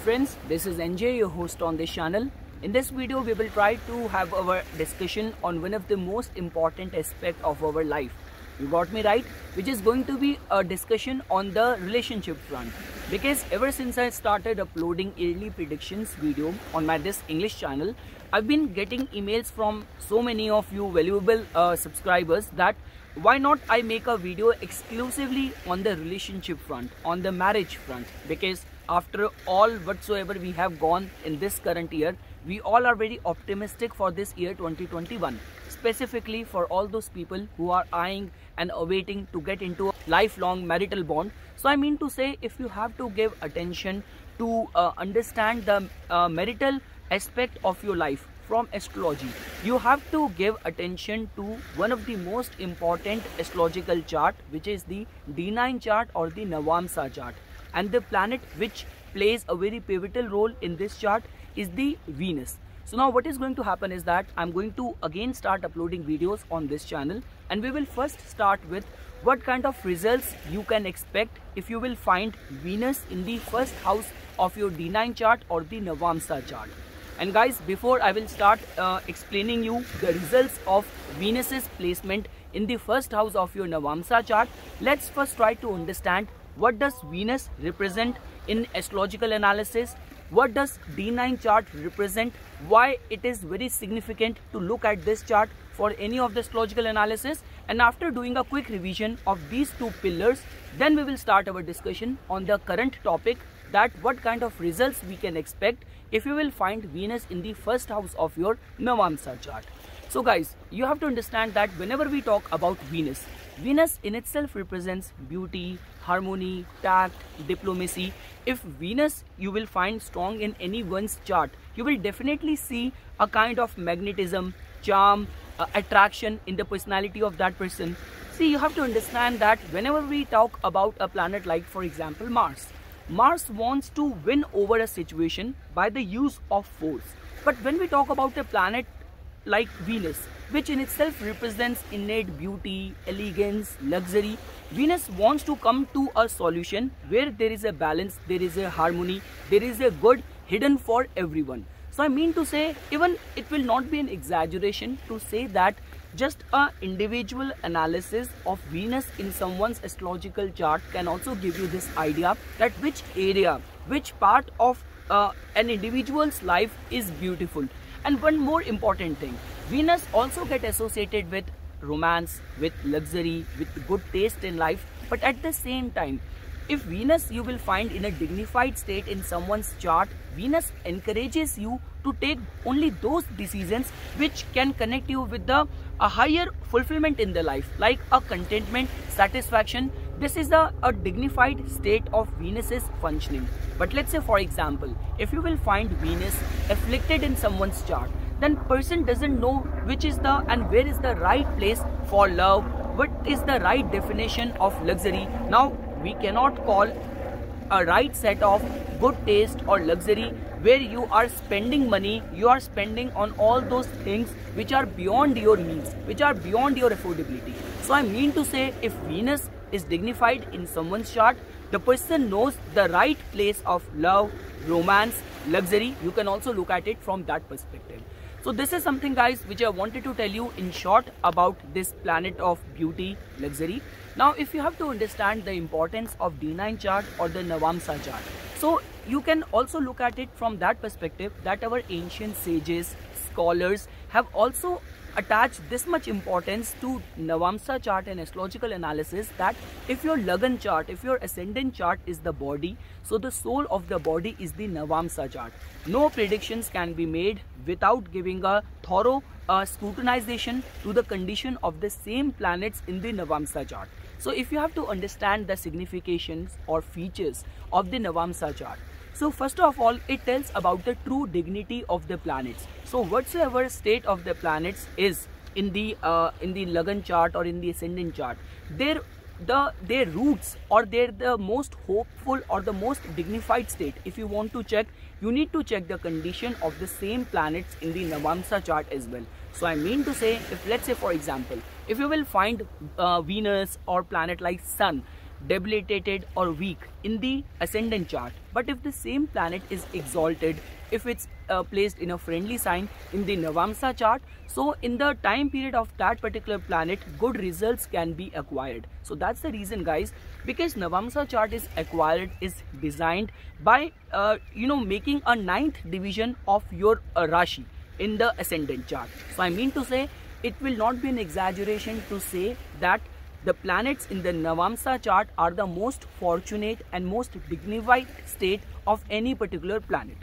friends, this is NJ, your host on this channel. In this video, we will try to have our discussion on one of the most important aspects of our life. You got me right? Which is going to be a discussion on the relationship front. Because ever since I started uploading yearly predictions video on my this English channel, I've been getting emails from so many of you valuable subscribers that why not I make a video exclusively on the relationship front, on the marriage front. Because after all whatsoever we have gone in this current year, we all are very optimistic for this year 2021, specifically for all those people who are eyeing and awaiting to get into a lifelong marital bond. So I mean to say, if you have to give attention to understand the marital aspect of your life from astrology, you have to give attention to one of the most important astrological chart, which is the D9 chart or the Navamsa chart. And the planet which plays a very pivotal role in this chart is the Venus. So now what is going to happen is that I'm going to again start uploading videos on this channel, and we will first start with what kind of results you can expect if you will find Venus in the first house of your D9 chart or the Navamsa chart. And guys, before I will start explaining you the results of Venus's placement in the first house of your Navamsa chart, let's first try to understand what does Venus represent in astrological analysis, what does D9 chart represent, why it is very significant to look at this chart for any of the astrological analysis. And after doing a quick revision of these two pillars, then we will start our discussion on the current topic, that what kind of results we can expect if you will find Venus in the first house of your Navamsa chart. So guys, you have to understand that whenever we talk about Venus, Venus in itself represents beauty, harmony, tact, diplomacy. If Venus you will find strong in anyone's chart, you will definitely see a kind of magnetism, charm, attraction in the personality of that person. See, you have to understand that whenever we talk about a planet like, for example, Mars wants to win over a situation by the use of force. But when we talk about a planet like Venus, which in itself represents innate beauty, elegance, luxury, Venus wants to come to a solution where there is a balance, there is a harmony, there is a good hidden for everyone. So I mean to say, even it will not be an exaggeration to say that just an individual analysis of Venus in someone's astrological chart can also give you this idea that which area, which part of an individual's life is beautiful. And one more important thing, Venus also get associated with romance, with luxury, with good taste in life. But at the same time, if Venus you will find in a dignified state in someone's chart, Venus encourages you to take only those decisions which can connect you with a higher fulfillment in the life, like a contentment, satisfaction. This is a dignified state of Venus's functioning. But let's say, for example, if you will find Venus afflicted in someone's chart, then person doesn't know which is the and where is the right place for love, what is the right definition of luxury. Now we cannot call a right set of good taste or luxury where you are spending money, you are spending on all those things which are beyond your means, which are beyond your affordability. So I mean to say, if Venus is dignified in someone's chart, the person knows the right place of love, romance, luxury. You can also look at it from that perspective. So this is something, guys, which I wanted to tell you in short about this planet of beauty, luxury. Now, if you have to understand the importance of D9 chart or the Navamsa chart, so you can also look at it from that perspective that our ancient sages, scholars have also attached this much importance to Navamsa chart and astrological analysis, that if your Lagan chart, if your ascendant chart is the body, so the soul of the body is the Navamsa chart. No predictions can be made without giving a thorough scrutinization to the condition of the same planets in the Navamsa chart. So if you have to understand the significations or features of the Navamsa chart, so first of all, it tells about the true dignity of the planets. So whatsoever state of the planets is in the Lagan chart or in the ascendant chart, their roots or they're the most hopeful or the most dignified state. If you want to check, you need to check the condition of the same planets in the Navamsa chart as well. So I mean to say, if let's say, for example, if you will find Venus or planet like Sun debilitated or weak in the ascendant chart. But if the same planet is exalted, if it's placed in a friendly sign in the Navamsa chart, so in the time period of that particular planet, good results can be acquired. So that's the reason, guys, because Navamsa chart is acquired, is designed by making a 9th division of your Rashi in the ascendant chart. So I mean to say, it will not be an exaggeration to say that the planets in the Navamsa chart are the most fortunate and most dignified state of any particular planet.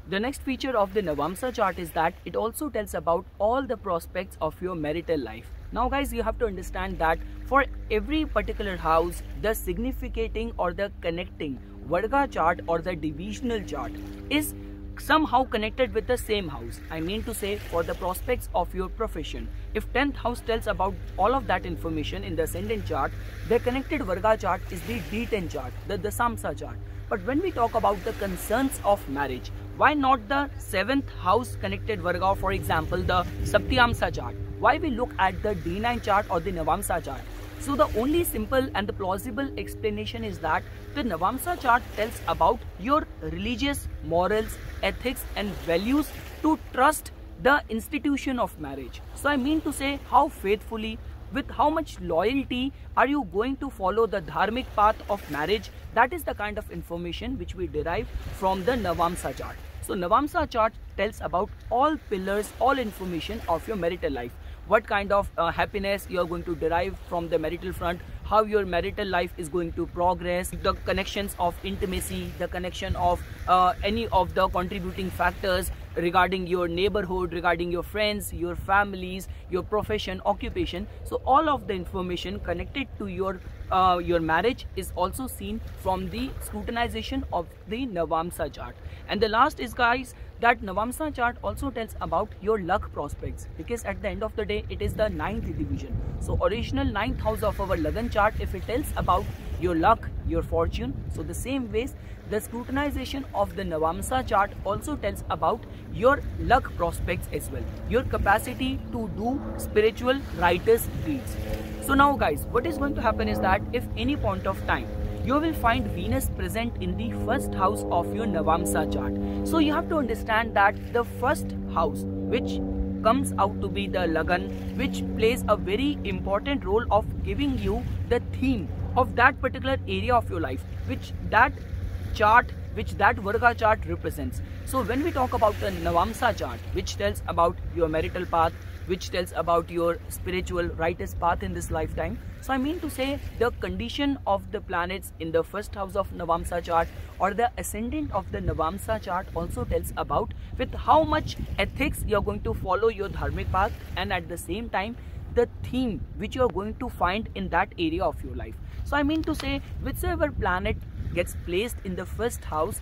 The next feature of the Navamsa chart is that it also tells about all the prospects of your marital life. Now guys, you have to understand that for every particular house, the significating or the connecting Varga chart or the divisional chart is somehow connected with the same house. I mean to say, for the prospects of your profession, if 10th house tells about all of that information in the ascendant chart, the connected Varga chart is the D10 chart, the Dasamsa chart. But when we talk about the concerns of marriage, why not the 7th house connected Varga, for example the Saptyamsa chart? Why we look at the D9 chart or the Navamsa chart? So the only simple and the plausible explanation is that the Navamsa chart tells about your religious, morals, ethics and values to trust the institution of marriage. So I mean to say, how faithfully, with how much loyalty are you going to follow the dharmic path of marriage? That is the kind of information which we derive from the Navamsa chart. So Navamsa chart tells about all pillars, all information of your marital life. What kind of happiness you are going to derive from the marital front, how your marital life is going to progress, the connections of intimacy, the connection of any of the contributing factors regarding your neighborhood, regarding your friends, your families, your profession, occupation. So all of the information connected to your marriage is also seen from the scrutinization of the Navamsa chart. And the last is, guys, that Navamsa chart also tells about your luck prospects, because at the end of the day it is the 9th division. So original 9th house of our Lagan chart, if it tells about your luck, your fortune, so the same ways the scrutinization of the Navamsa chart also tells about your luck prospects as well, your capacity to do spiritual righteous deeds. So now guys, what is going to happen is that if any point of time you will find Venus present in the 1st house of your Navamsa chart. So you have to understand that the 1st house, which comes out to be the Lagan, which plays a very important role of giving you the theme of that particular area of your life, which that Varga chart represents. So when we talk about the Navamsa chart, which tells about your marital path, which tells about your spiritual righteous path in this lifetime. So I mean to say, the condition of the planets in the 1st house of Navamsa chart or the ascendant of the Navamsa chart also tells about with how much ethics you are going to follow your dharmic path, and at the same time the theme which you are going to find in that area of your life. So I mean to say, whichever planet gets placed in the 1st house,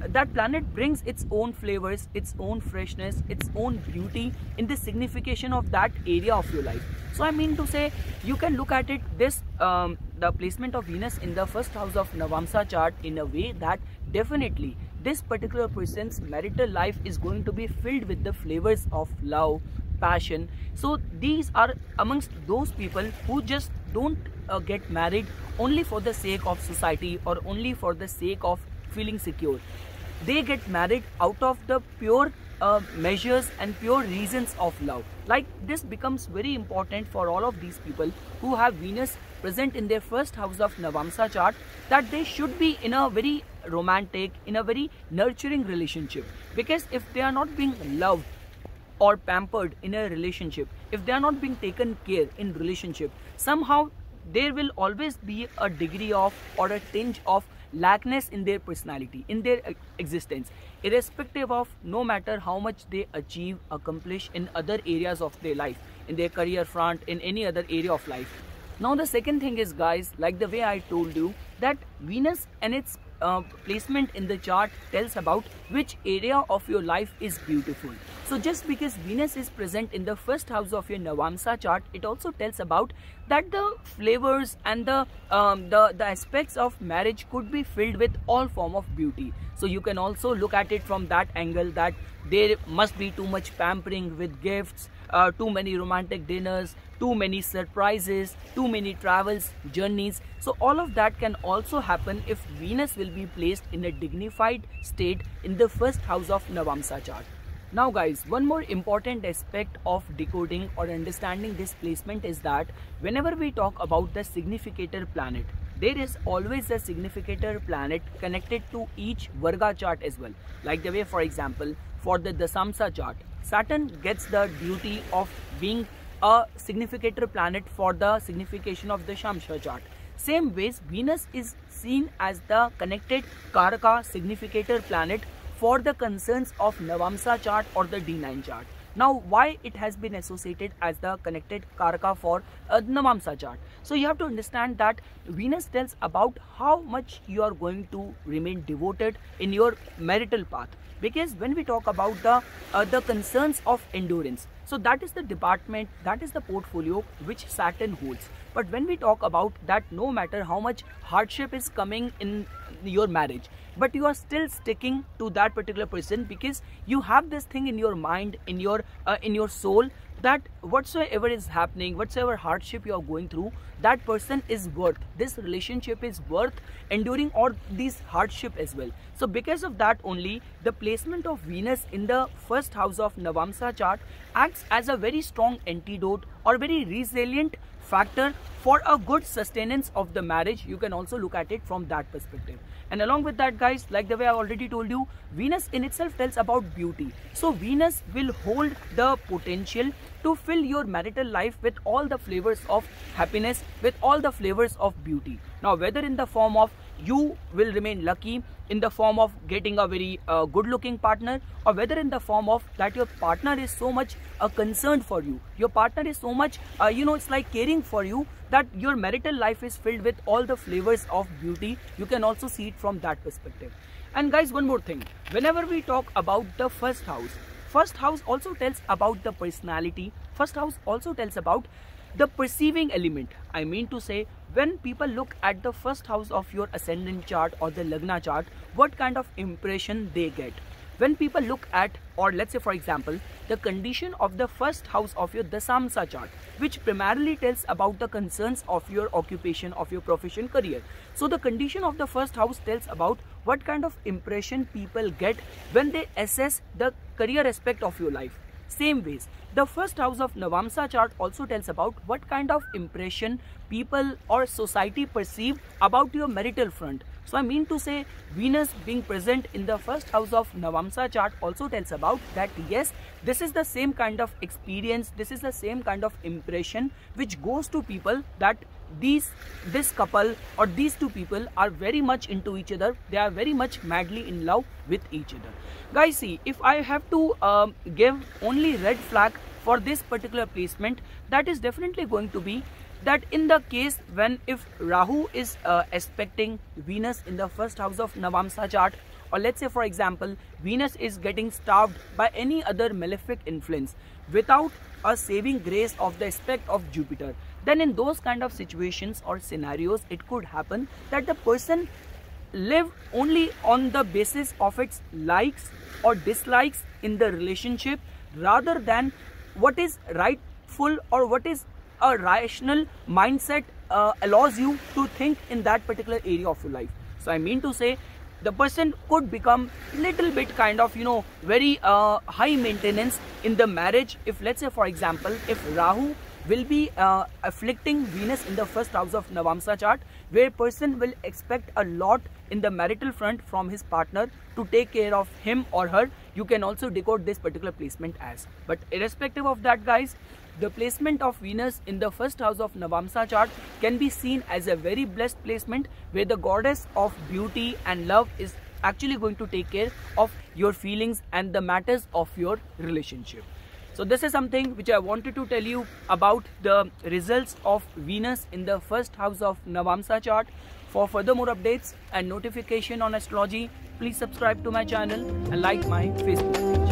that planet brings its own flavors, its own freshness, its own beauty in the signification of that area of your life. So I mean to say, you can look at it the placement of Venus in the 1st house of Navamsa chart in a way that definitely this particular person's marital life is going to be filled with the flavors of love, passion. So these are amongst those people who just don't get married only for the sake of society or only for the sake of feeling secure. They get married out of the pure measures and pure reasons of love. Like this becomes very important for all of these people who have Venus present in their 1st house of Navamsa chart, that they should be in a very romantic, in a very nurturing relationship. Because if they are not being loved or pampered in a relationship, if they are not being taken care in relationship, somehow there will always be a degree of or a tinge of lackness in their personality, in their existence, irrespective of no matter how much they achieve, accomplish in other areas of their life, in their career front, in any other area of life. Now the second thing is, guys, like the way I told you, that Venus and its placement in the chart tells about which area of your life is beautiful. So just because Venus is present in the 1st house of your Navamsa chart, it also tells about that the flavors and the aspects of marriage could be filled with all form of beauty. So you can also look at it from that angle, that there must be too much pampering with gifts, too many romantic dinners, too many surprises, too many travels, journeys. So all of that can also happen if Venus will be placed in a dignified state in the first house of Navamsa chart. Now guys, one more important aspect of decoding or understanding this placement is that whenever we talk about the significator planet, there is always a significator planet connected to each Varga chart as well. Like the way, for example, for the Dasamsa chart, Saturn gets the duty of being a significator planet for the signification of the Shamsha chart. Same ways, Venus is seen as the connected Karaka significator planet for the concerns of Navamsa chart or the D9 chart. Now, why it has been associated as the connected Karaka for Navamsa chart? So you have to understand that Venus tells about how much you are going to remain devoted in your marital path. Because when we talk about the concerns of endurance, so that is the department, that is the portfolio which Saturn holds. But when we talk about that, no matter how much hardship is coming in your marriage, but you are still sticking to that particular person because you have this thing in your mind, in your soul, that whatsoever is happening, whatsoever hardship you are going through, that person is worth, this relationship is worth enduring all these hardship as well. So because of that only, the placement of Venus in the first house of Navamsa chart acts as a very strong antidote or very resilient factor for a good sustenance of the marriage. You can also look at it from that perspective. And along with that guys, like the way I already told you, Venus in itself tells about beauty. So Venus will hold the potential to fill your marital life with all the flavors of happiness, with all the flavors of beauty. Now whether in the form of you will remain lucky, in the form of getting a very good looking partner, or whether in the form of that your partner is so much concerned for you, your partner is so much it's like caring for you, that your marital life is filled with all the flavors of beauty. You can also see it from that perspective. And guys, one more thing, whenever we talk about the first house also tells about the personality. First house also tells about the perceiving element. I mean to say, when people look at the first house of your ascendant chart or the Lagna chart, what kind of impression they get. When people look at, or let's say for example, the condition of the first house of your Dasamsa chart, which primarily tells about the concerns of your occupation, of your profession, career. So the condition of the first house tells about what kind of impression people get when they assess the career aspect of your life. Same ways, the first house of Navamsa chart also tells about what kind of impression people or society perceive about your marital front. So I mean to say, Venus being present in the first house of Navamsa chart also tells about that yes, this is the same kind of experience, this is the same kind of impression which goes to people, that this couple or these two people are very much into each other, they are very much madly in love with each other. Guys, see, if I have to give only red flag for this particular placement, that is definitely going to be that in the case when if Rahu is aspecting Venus in the first house of Navamsa chart, or let's say for example Venus is getting starved by any other malefic influence without a saving grace of the aspect of Jupiter, then in those kind of situations or scenarios it could happen that the person live only on the basis of its likes or dislikes in the relationship, rather than what is rightful or what is a rational mindset allows you to think in that particular area of your life. So I mean to say, the person could become little bit kind of very high maintenance in the marriage if, let's say for example, if Rahu will be afflicting Venus in the first house of Navamsa chart, where person will expect a lot in the marital front from his partner to take care of him or her. You can also decode this particular placement as. But irrespective of that guys, the placement of Venus in the first house of Navamsa chart can be seen as a very blessed placement, where the goddess of beauty and love is actually going to take care of your feelings and the matters of your relationship. So this is something which I wanted to tell you about the results of Venus in the first house of Navamsa chart. For further more updates and notification on astrology, please subscribe to my channel and like my Facebook page.